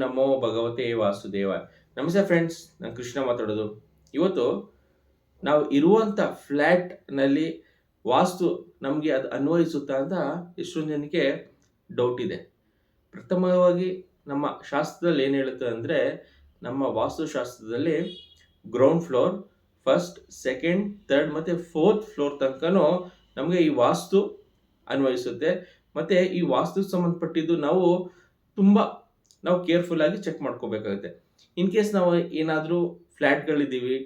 ನಮೋ ಭಗವತೆ ವಾಸುದೇವ. ನಮಸ್ತೆ ಫ್ರೆಂಡ್ಸ್, ನಾನು ಕೃಷ್ಣ ಮಾತಾಡೋದು. ಇವತ್ತು ನಾವು ಇರುವಂಥ ಫ್ಲ್ಯಾಟ್ನಲ್ಲಿ ವಾಸ್ತು ನಮಗೆ ಅದು ಅನ್ವಯಿಸುತ್ತಾ ಅಂತ ಎಷ್ಟೊಂದು ಜನಕ್ಕೆ ಡೌಟ್ ಇದೆ. ಪ್ರಥಮವಾಗಿ ನಮ್ಮ ಶಾಸ್ತ್ರದಲ್ಲಿ ಏನು ಹೇಳುತ್ತೆ ಅಂದರೆ, ನಮ್ಮ ವಾಸ್ತುಶಾಸ್ತ್ರದಲ್ಲಿ ground floor, first, second, third ಮತ್ತು ಫೋರ್ತ್ ಫ್ಲೋರ್ ತನಕನೂ ನಮಗೆ ಈ ವಾಸ್ತು ಅನ್ವಯಿಸುತ್ತೆ. ಮತ್ತು ಈ ವಾಸ್ತುಗೆ ಸಂಬಂಧಪಟ್ಟಿದ್ದು ನಾವು ಕೇರ್ಫುಲ್ ಆಗಿ ಚೆಕ್ ಮಾಡ್ಕೋಬೇಕಾಗುತ್ತೆ. ಇನ್ ಕೇಸ್ ನಾವು ಏನಾದರೂ ಫ್ಲ್ಯಾಟ್ಗಳಿದ್ದೀವಿ,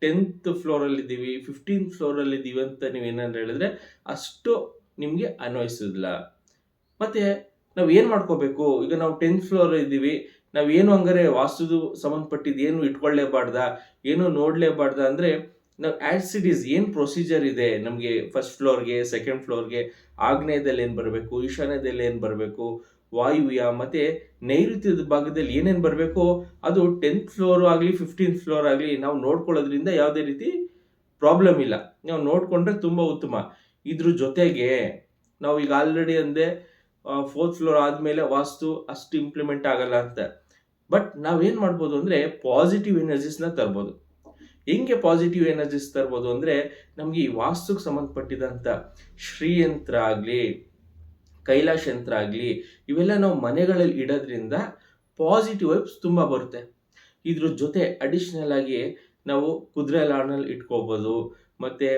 10th ಫ್ಲೋರಲ್ಲಿದ್ದೀವಿ, 15th ಫ್ಲೋರಲ್ಲಿದ್ದೀವಿ ಅಂತ ನೀವೇನಾದ್ರು ಹೇಳಿದ್ರೆ ಅಷ್ಟು ನಿಮಗೆ ಅನ್ವಯಿಸೋದಿಲ್ಲ. ಮತ್ತು ನಾವು ಏನು ಮಾಡ್ಕೋಬೇಕು, ಈಗ ನಾವು 10th ಫ್ಲೋರ್ ಇದ್ದೀವಿ, ನಾವೇನು ಹಂಗಾರೆ ವಾಸ್ತುದು ಸಂಬಂಧಪಟ್ಟಿದ್ದು ಏನು ಇಟ್ಕೊಳ್ಳೇಬಾರ್ದಾ, ಏನು ನೋಡಲೇಬಾರ್ದಾ ಅಂದರೆ, ನಾವು ಆ್ಯಸ್ ಇಟ್ ಈಸ್ ಏನು ಪ್ರೊಸೀಜರ್ ಇದೆ ನಮಗೆ ಫಸ್ಟ್ ಫ್ಲೋರ್ಗೆ, ಸೆಕೆಂಡ್ ಫ್ಲೋರ್ಗೆ, ಆಗ್ನೇಯದಲ್ಲಿ ಏನು ಬರಬೇಕು, ಈಶಾನ್ಯದಲ್ಲಿ ಏನು ಬರಬೇಕು, ವಾಯುವ್ಯ ಮತ್ತು ನೈಋತ್ಯದ ಭಾಗದಲ್ಲಿ ಏನೇನು ಬರಬೇಕು, ಅದು 10th ಫ್ಲೋರ್ ಆಗಲಿ 15th ಫ್ಲೋರ್ ಆಗಲಿ ನಾವು ನೋಡ್ಕೊಳ್ಳೋದ್ರಿಂದ ಯಾವುದೇ ರೀತಿ ಪ್ರಾಬ್ಲಮ್ ಇಲ್ಲ. ನಾವು ನೋಡಿಕೊಂಡ್ರೆ ತುಂಬ ಉತ್ತಮ. ಇದ್ರ ಜೊತೆಗೆ ನಾವು ಈಗ ಆಲ್ರೆಡಿ ಅಂದೆ 4th ಫ್ಲೋರ್ ಆದಮೇಲೆ ವಾಸ್ತು ಅಷ್ಟು ಇಂಪ್ಲಿಮೆಂಟ್ ಆಗಲ್ಲ ಅಂತ. ಬಟ್ ನಾವೇನು ಮಾಡ್ಬೋದು ಅಂದರೆ ಪಾಸಿಟಿವ್ ಎನರ್ಜೀಸ್ನ ತರ್ಬೋದು. ಹೆಂಗೆ ಪಾಸಿಟಿವ್ ಎನರ್ಜೀಸ್ ತರ್ಬೋದು ಅಂದರೆ, ನಮಗೆ ಈ ವಾಸ್ತುಗೆ ಸಂಬಂಧಪಟ್ಟಿದಂಥ ಶ್ರೀಯಂತ್ರ ಆಗಲಿ, ಕೈಲಾಶ ಯಂತ್ರ ಆಗಲಿ, ಇವೆಲ್ಲ ನಾವು ಮನೆಗಳಲ್ಲಿ ಇಡೋದ್ರಿಂದ ಪಾಸಿಟಿವ್ ವೈಬ್ಸ್ ತುಂಬ ಬರುತ್ತೆ. ಇದ್ರ ಜೊತೆ ಅಡಿಷ್ನಲ್ ಆಗಿ ನಾವು ಕುದುರೆ ಲಾರ್ನಲ್ಲಿ ಇಟ್ಕೋಬೋದು, ಮತ್ತು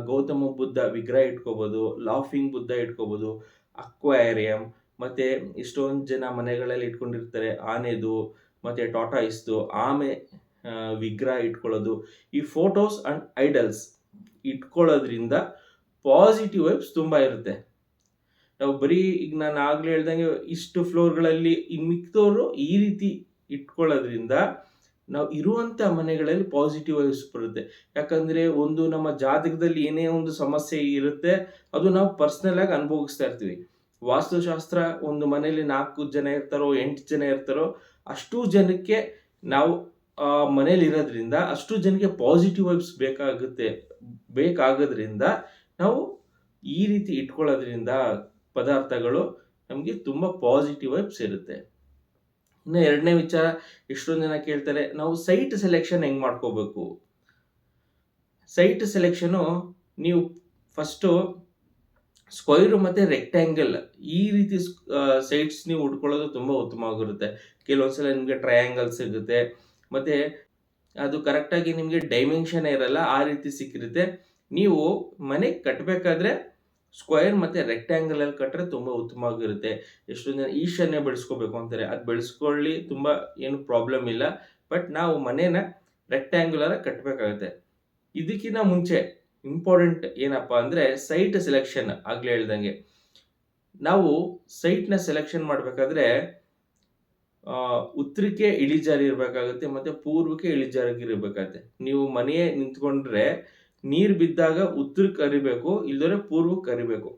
ಗೌತಮ ಬುದ್ಧ ವಿಗ್ರಹ ಇಟ್ಕೋಬೋದು, ಲಾಫಿಂಗ್ ಬುದ್ಧ ಇಟ್ಕೋಬೋದು, ಅಕ್ವೇರಿಯಂ, ಮತ್ತು ಎಷ್ಟೊಂದು ಜನ ಮನೆಗಳಲ್ಲಿ ಇಟ್ಕೊಂಡಿರ್ತಾರೆ ಆನೆದು ಮತ್ತು ಟಾಟಾಯಿಸ್ದು ಆಮೆ ವಿಗ್ರಹ ಇಟ್ಕೊಳ್ಳೋದು. ಈ ಫೋಟೋಸ್ ಆ್ಯಂಡ್ ಐಡಲ್ಸ್ ಇಟ್ಕೊಳ್ಳೋದ್ರಿಂದ ಪಾಸಿಟಿವ್ ವೈಬ್ಸ್ ತುಂಬ ಇರುತ್ತೆ. ನಾವು ಬರೀ ಈಗ ನಾನು ಆಗಲೇ ಹೇಳ್ದಂಗೆ ಇಷ್ಟು ಫ್ಲೋರ್ಗಳಲ್ಲಿ ಇನ್ನು ಮಿಕ್ಕಿದವರು ಈ ರೀತಿ ಇಟ್ಕೊಳ್ಳೋದ್ರಿಂದ ನಾವು ಇರುವಂಥ ಮನೆಗಳಲ್ಲಿ ಪಾಸಿಟಿವ್ ವೈಬ್ಸ್ ಬರುತ್ತೆ. ಯಾಕಂದರೆ ಒಂದು ನಮ್ಮ ಜಾತಕದಲ್ಲಿ ಏನೇ ಒಂದು ಸಮಸ್ಯೆ ಇರುತ್ತೆ, ಅದು ನಾವು ಪರ್ಸ್ನಲ್ ಆಗಿ ಅನುಭವಿಸ್ತಾ ಇರ್ತೀವಿ. ವಾಸ್ತುಶಾಸ್ತ್ರ ಒಂದು ಮನೆಯಲ್ಲಿ 4 ಜನ ಇರ್ತಾರೋ 8 ಜನ ಇರ್ತಾರೋ ಅಷ್ಟು ಜನಕ್ಕೆ ನಾವು ಮನೇಲಿ ಇರೋದ್ರಿಂದ ಅಷ್ಟು ಜನಕ್ಕೆ ಪಾಸಿಟಿವ್ ವೈಬ್ಸ್ ಬೇಕಾಗೋದ್ರಿಂದ ನಾವು ಈ ರೀತಿ ಇಟ್ಕೊಳ್ಳೋದ್ರಿಂದ ಪದಾರ್ಥಗಳು ನಮಗೆ ತುಂಬ ಪಾಸಿಟಿವ್ ವೈಬ್ಸ್ ಇರುತ್ತೆ. ಇನ್ನು ಎರಡನೇ ವಿಚಾರ, ಎಷ್ಟೊಂದು ಜನ ಕೇಳ್ತಾರೆ, ನಾವು ಸೈಟ್ ಸೆಲೆಕ್ಷನ್ ಹೆಂಗೆ ಮಾಡ್ಕೋಬೇಕು. ಸೈಟ್ ಸೆಲೆಕ್ಷನು ನೀವು ಫಸ್ಟು ಸ್ಕ್ವೈರು ಮತ್ತು ರೆಕ್ಟ್ಯಾಂಗಲ್ ಈ ರೀತಿ ಸೈಟ್ಸ್ ನೀವು ಹುಡ್ಕೊಳ್ಳೋದು ತುಂಬ ಉತ್ತಮವಾಗಿರುತ್ತೆ. ಕೆಲವೊಂದ್ಸಲ ನಿಮಗೆ ಟ್ರಯಾಂಗಲ್ ಸಿಗುತ್ತೆ, ಮತ್ತು ಅದು ಕರೆಕ್ಟಾಗಿ ನಿಮಗೆ ಡೈಮೆನ್ಷನ್ ಇರಲ್ಲ, ಆ ರೀತಿ ಸಿಕ್ಕಿರುತ್ತೆ. ನೀವು ಮನೆ ಕಟ್ಟಬೇಕಾದ್ರೆ ಸ್ಕ್ವೈರ್ ಮತ್ತು ರೆಕ್ಟ್ಯಾಂಗಲಲ್ಲಿ ಕಟ್ಟರೆ ತುಂಬ ಉತ್ತಮವಾಗಿರುತ್ತೆ. ಎಷ್ಟೊಂದು ಜನ ಈಶಾನ್ಯ ಬೆಳೆಸ್ಕೋಬೇಕು ಅಂತಾರೆ, ಅದು ಬೆಳೆಸ್ಕೊಳ್ಳಿ, ತುಂಬ ಏನು ಪ್ರಾಬ್ಲಮ್ ಇಲ್ಲ. ಬಟ್ ನಾವು ಮನೇನ ರೆಕ್ಟ್ಯಾಂಗುಲರ್ ಕಟ್ಟಬೇಕಾಗುತ್ತೆ. ಇದಕ್ಕಿಂತ ಮುಂಚೆ ಇಂಪಾರ್ಟೆಂಟ್ ಏನಪ್ಪ ಅಂದರೆ ಸೈಟ್ ಸೆಲೆಕ್ಷನ್. ಆಗಲೇ ಹೇಳ್ದಂಗೆ ನಾವು ಸೈಟ್ನ ಸೆಲೆಕ್ಷನ್ ಮಾಡಬೇಕಾದ್ರೆ ಉತ್ತರಕ್ಕೆ ಇಳಿಜಾರು ಇರಬೇಕಾಗುತ್ತೆ ಮತ್ತು ಪೂರ್ವಕ್ಕೆ ಇಳಿಜಾರಾಗಿರಬೇಕಾಗುತ್ತೆ. ನೀವು ಮನೆಯೇ ನಿಂತ್ಕೊಂಡ್ರೆ ನೀರು ಬಿದ್ದಾಗ ಉತ್ತರಕ್ಕೆ ಹರಿಬೇಕು, ಇಲ್ಲದ್ರೆ ಪೂರ್ವಕ್ಕೆ ಹರಿಬೇಕು.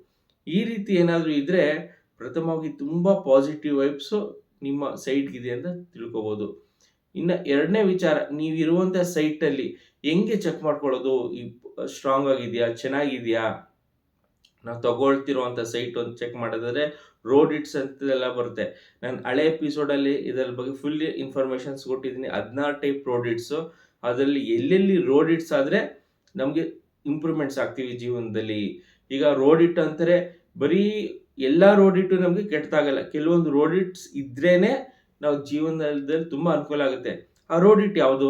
ಈ ರೀತಿ ಏನಾದರೂ ಇದ್ದರೆ ಪ್ರಥಮವಾಗಿ ತುಂಬ ಪಾಸಿಟಿವ್ ವೈಬ್ಸು ನಿಮ್ಮ ಸೈಟ್ಗಿದೆ ಅಂತ ತಿಳ್ಕೊಬೋದು. ಇನ್ನು ಎರಡನೇ ವಿಚಾರ, ನೀವಿರುವಂಥ ಸೈಟಲ್ಲಿ ಹೆಂಗೆ ಚೆಕ್ ಮಾಡ್ಕೊಳ್ಳೋದು, ಈ ಸ್ಟ್ರಾಂಗ್ ಆಗಿದೆಯಾ, ಚೆನ್ನಾಗಿದೆಯಾ. ನಾವು ತಗೊಳ್ತಿರುವಂಥ ಸೈಟ್ ಒಂದು ಚೆಕ್ ಮಾಡೋದಾದ್ರೆ ರೋಡ್ ಇಟ್ಸ್ ಅಂತೆಲ್ಲ ಬರುತ್ತೆ. ನಾನು ಹಳೆ ಎಪಿಸೋಡಲ್ಲಿ ಇದರ ಬಗ್ಗೆ ಫುಲ್ ಇನ್ಫಾರ್ಮೇಷನ್ಸ್ ಕೊಟ್ಟಿದ್ದೀನಿ. 16 ಟೈಪ್ ರೋಡ್ ಇಟ್ಸು, ಅದರಲ್ಲಿ ಎಲ್ಲೆಲ್ಲಿ ರೋಡ್ ಇಟ್ಸ್ ಆದರೆ ನಮಗೆ ಇಂಪ್ರೂವ್ಮೆಂಟ್ಸ್ ಆಗ್ತೀವಿ ಜೀವನದಲ್ಲಿ. ಈಗ ರೋಡ್ ಇಟ್ ಅಂತಾರೆ, ಬರೀ ಎಲ್ಲ ರೋಡ್ ಇಟ್ಟು ನಮಗೆ ಕೆಟ್ಟದಾಗಲ್ಲ. ಕೆಲವೊಂದು ರೋಡ್ ಇಟ್ಸ್ ಇದ್ರೇ ನಾವು ಜೀವನದಲ್ಲಿ ತುಂಬ ಅನುಕೂಲ ಆಗುತ್ತೆ. ಆ ರೋಡ್ ಇಟ್ ಯಾವುದು,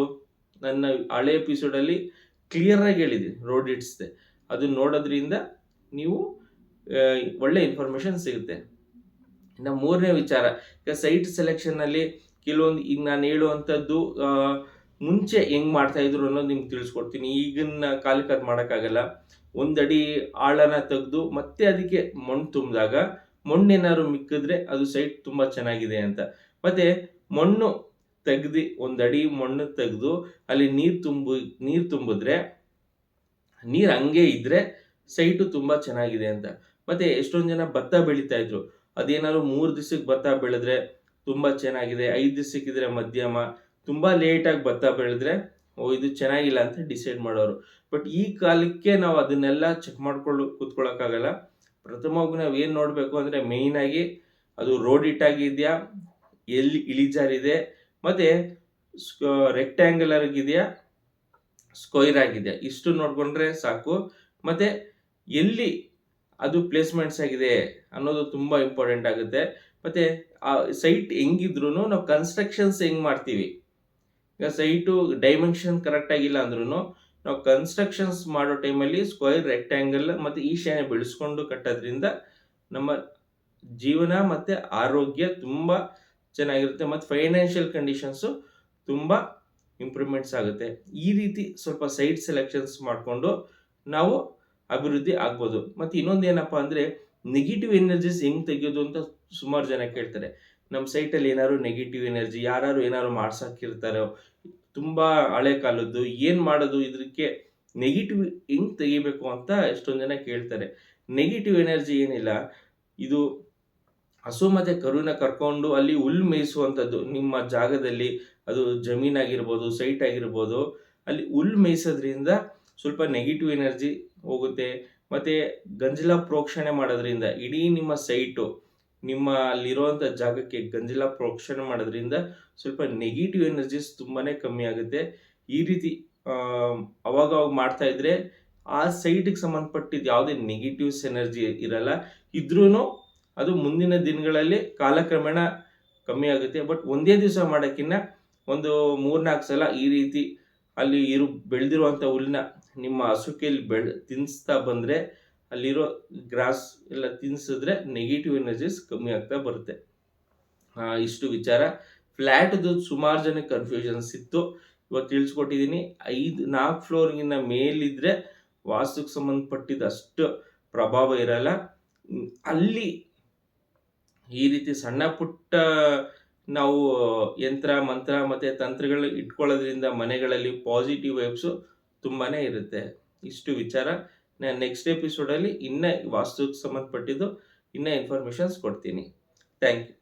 ನನ್ನ ಹಳೆ ಎಪಿಸೋಡಲ್ಲಿ ಕ್ಲಿಯರಾಗಿ ಹೇಳಿದ್ದೀನಿ ರೋಡ್ ಇಟ್ಸ್ದೆ. ಅದನ್ನ ನೋಡೋದ್ರಿಂದ ನೀವು ಒಳ್ಳೆ ಇನ್ಫಾರ್ಮೇಷನ್ ಸಿಗುತ್ತೆ. ಇನ್ನು ಮೂರನೇ ವಿಚಾರ, ಈಗ ಸೈಟ್ ಸೆಲೆಕ್ಷನ್ನಲ್ಲಿ ಕೆಲವೊಂದು ಈಗ ನಾನು ಹೇಳುವಂಥದ್ದು ಮುಂಚೆ ಹೆಂಗೆ ಮಾಡ್ತಾಯಿದ್ರು ಅನ್ನೋದು ನಿಮ್ಗೆ ತಿಳಿಸ್ಕೊಡ್ತೀನಿ. ಈಗಿನ ಕಾಲಕ್ಕೆ ಅದು ಮಾಡೋಕ್ಕಾಗಲ್ಲ. 1 ಅಡಿ ಆಳನ ತೆಗೆದು ಮತ್ತೆ ಅದಕ್ಕೆ ಮಣ್ಣು ತುಂಬಿದಾಗ ಮಣ್ಣೇನಾದ್ರು ಮಿಕ್ಕಿದ್ರೆ ಅದು ಸೈಟ್ ತುಂಬ ಚೆನ್ನಾಗಿದೆ ಅಂತ. ಮತ್ತು ಮಣ್ಣು ತೆಗೆದು 1 ಅಡಿ ಮಣ್ಣು ತೆಗೆದು ಅಲ್ಲಿ ನೀರು ತುಂಬಿದ್ರೆ, ನೀರು ಹಂಗೆ ಇದ್ದರೆ ಸೈಟು ತುಂಬ ಚೆನ್ನಾಗಿದೆ ಅಂತ. ಮತ್ತು ಎಷ್ಟೊಂದು ಜನ ಭತ್ತ ಬೆಳೀತಾ ಇದ್ರು, ಅದೇನಾದ್ರು 3 ದಿವಸಕ್ಕೆ ಭತ್ತ ಬೆಳೆದ್ರೆ ತುಂಬ ಚೆನ್ನಾಗಿದೆ, 5 ದಿವಸಕ್ಕಿದ್ರೆ ಮಧ್ಯಮ, ತುಂಬ ಲೇಟಾಗಿ ಭತ್ತ ಬೆಳೆದ್ರೆ ಇದು ಚೆನ್ನಾಗಿಲ್ಲ ಅಂತ ಡಿಸೈಡ್ ಮಾಡೋರು. ಬಟ್ ಈ ಕಾಲಕ್ಕೆ ನಾವು ಅದನ್ನೆಲ್ಲ ಚೆಕ್ ಮಾಡ್ಕೊಂಡು ಕೂತ್ಕೊಳ್ಳೋಕ್ಕಾಗಲ್ಲ. ಪ್ರಥಮವಾಗಿ ನಾವು ಏನು ನೋಡಬೇಕು ಅಂದರೆ ಮೇಯ್ನಾಗಿ ಅದು ರೋಡ್ ಇಟ್ ಆಗಿದೆಯಾ, ಎಲ್ಲಿ ಇಳಿಜಾರಿದೆ, ಮತ್ತು ರೆಕ್ಟ್ಯಾಂಗ್ಯುಲರ್ ಇದೆಯಾ, ಸ್ಕ್ವೈರ್ ಆಗಿದೆ, ಇಷ್ಟು ನೋಡಿಕೊಂಡ್ರೆ ಸಾಕು. ಮತ್ತು ಎಲ್ಲಿ ಅದು ಪ್ಲೇಸ್ಮೆಂಟ್ಸ್ ಆಗಿದೆ ಅನ್ನೋದು ತುಂಬ ಇಂಪಾರ್ಟೆಂಟ್ ಆಗುತ್ತೆ. ಮತ್ತು ಆ ಸೈಟ್ ಹೆಂಗಿದ್ರು ನಾವು ಕನ್ಸ್ಟ್ರಕ್ಷನ್ಸ್ ಹೆಂಗೆ ಮಾಡ್ತೀವಿ, ಈಗ ಸೈಟು ಡೈಮೆನ್ಷನ್ ಕರೆಕ್ಟ್ ಆಗಿಲ್ಲ ಅಂದ್ರೂ ನಾವು ಕನ್ಸ್ಟ್ರಕ್ಷನ್ಸ್ ಮಾಡೋ ಟೈಮಲ್ಲಿ ಸ್ಕ್ವೈರ್, ರೆಕ್ಟ್ಯಾಂಗಲ್ ಮತ್ತು ಈಶಾನ್ಯ ಬೆಳೆಸ್ಕೊಂಡು ಕಟ್ಟೋದ್ರಿಂದ ನಮ್ಮ ಜೀವನ ಮತ್ತು ಆರೋಗ್ಯ ತುಂಬ ಚೆನ್ನಾಗಿರುತ್ತೆ, ಮತ್ತು ಫೈನಾನ್ಷಿಯಲ್ ಕಂಡೀಷನ್ಸು ತುಂಬ ಇಂಪ್ರೂವ್ಮೆಂಟ್ಸ್ ಆಗುತ್ತೆ. ಈ ರೀತಿ ಸ್ವಲ್ಪ ಸೈಟ್ ಸೆಲೆಕ್ಷನ್ಸ್ ಮಾಡಿಕೊಂಡು ನಾವು ಅಭಿವೃದ್ಧಿ ಆಗ್ಬೋದು. ಮತ್ತು ಇನ್ನೊಂದು ಏನಪ್ಪ ಅಂದರೆ, ನೆಗೆಟಿವ್ ಎನರ್ಜೀಸ್ ಹೆಂಗೆ ತೆಗೆಯೋದು ಅಂತ ಸುಮಾರು ಜನ ಕೇಳ್ತಾರೆ. ನಮ್ಮ ಸೈಟಲ್ಲಿ ಏನಾದ್ರು ನೆಗೆಟಿವ್ ಎನರ್ಜಿ ಯಾರು ಏನಾದ್ರು ಮಾಡ್ಸೋಕ್ಕಿರ್ತಾರೋ, ತುಂಬ ಹಳೆ ಕಾಲದ್ದು, ಏನು ಮಾಡೋದು ಇದಕ್ಕೆ, ನೆಗೆಟಿವ್ ಹೆಂಗೆ ತೆಗಿಬೇಕು ಅಂತ ಎಷ್ಟೊಂದು ಜನ ಕೇಳ್ತಾರೆ. ನೆಗೆಟಿವ್ ಎನರ್ಜಿ ಏನಿಲ್ಲ, ಇದು ಹಸು ಮತ್ತು ಕರುವಿನ ಕರ್ಕೊಂಡು ಅಲ್ಲಿ ಹುಲ್ಲು ಮೇಯಿಸುವಂಥದ್ದು ನಿಮ್ಮ ಜಾಗದಲ್ಲಿ, ಅದು ಜಮೀನಾಗಿರ್ಬೋದು, ಸೈಟ್ ಆಗಿರ್ಬೋದು, ಅಲ್ಲಿ ಹುಲ್ಲು ಮೇಯಿಸೋದ್ರಿಂದ ಸ್ವಲ್ಪ ನೆಗೆಟಿವ್ ಎನರ್ಜಿ ಹೋಗುತ್ತೆ. ಮತ್ತು ಗಂಜಲ ಪ್ರೋಕ್ಷಣೆ ಮಾಡೋದ್ರಿಂದ ಇಡೀ ನಿಮ್ಮ ಸೈಟು, ನಿಮ್ಮ ಅಲ್ಲಿರುವಂಥ ಜಾಗಕ್ಕೆ ಗಂಜಲ ಪ್ರೋಕ್ಷಣೆ ಮಾಡೋದ್ರಿಂದ ಸ್ವಲ್ಪ ನೆಗೆಟಿವ್ ಎನರ್ಜೀಸ್ ತುಂಬಾ ಕಮ್ಮಿ ಆಗುತ್ತೆ. ಈ ರೀತಿ ಅವಾಗವಾಗ ಮಾಡ್ತಾ ಇದ್ರೆ ಆ ಸೈಟಿಗೆ ಸಂಬಂಧಪಟ್ಟಿದ್ದು ಯಾವುದೇ ನೆಗೆಟಿವ್ಸ್ ಎನರ್ಜಿ ಇರಲ್ಲ. ಇದ್ರೂ ಅದು ಮುಂದಿನ ದಿನಗಳಲ್ಲಿ ಕಾಲಕ್ರಮೇಣ ಕಮ್ಮಿ ಆಗುತ್ತೆ. ಬಟ್ ಒಂದೇ ದಿವಸ ಮಾಡೋಕ್ಕಿಂತ ಒಂದು 3-4 ಸಲ ಈ ರೀತಿ ಅಲ್ಲಿ ಬೆಳೆದಿರುವಂಥ ಹುಲ್ಲನ್ನ ನಿಮ್ಮ ಹಸುಕೆಯಲ್ಲಿ ತಿನ್ನಿಸ್ತಾ ಬಂದರೆ, ಅಲ್ಲಿರೋ ಗ್ರಾಸ್ ಎಲ್ಲ ತಿನ್ನಿಸಿದ್ರೆ ನೆಗೆಟಿವ್ ಎನರ್ಜೀಸ್ ಕಮ್ಮಿ ಆಗ್ತಾ ಬರುತ್ತೆ. ಇಷ್ಟು ವಿಚಾರ. ಫ್ಲ್ಯಾಟ್ದು ಸುಮಾರು ಜನಕ್ಕೆ ಕನ್ಫ್ಯೂಷನ್ಸ್ ಇತ್ತು, ಇವತ್ತು ತಿಳಿಸ್ಕೊಟ್ಟಿದ್ದೀನಿ. 4 ಫ್ಲೋರ್ಗಿಂತ ಮೇಲಿದ್ರೆ ವಾಸ್ತುಕ್ಕೆ ಸಂಬಂಧಪಟ್ಟಿದ್ದು ಅಷ್ಟು ಪ್ರಭಾವ ಇರಲ್ಲ. ಅಲ್ಲಿ ಈ ರೀತಿ ಸಣ್ಣ ಪುಟ್ಟ ನಾವು ಯಂತ್ರ ಮಂತ್ರ ಮತ್ತು ತಂತ್ರಗಳು ಇಟ್ಕೊಳ್ಳೋದ್ರಿಂದ ಮನೆಗಳಲ್ಲಿ ಪಾಸಿಟಿವ್ ವೈಬ್ಸು ತುಂಬಾ ಇರುತ್ತೆ. ಇಷ್ಟು ವಿಚಾರ. ನಾನು ನೆಕ್ಸ್ಟ್ ಎಪಿಸೋಡಲ್ಲಿ ಇನ್ನೂ ವಾಸ್ತುಕ್ಕೆ ಸಂಬಂಧಪಟ್ಟಿದ್ದು ಇನ್ನೂ ಇನ್ಫಾರ್ಮೇಷನ್ಸ್ ಕೊಡ್ತೀನಿ. Thank you.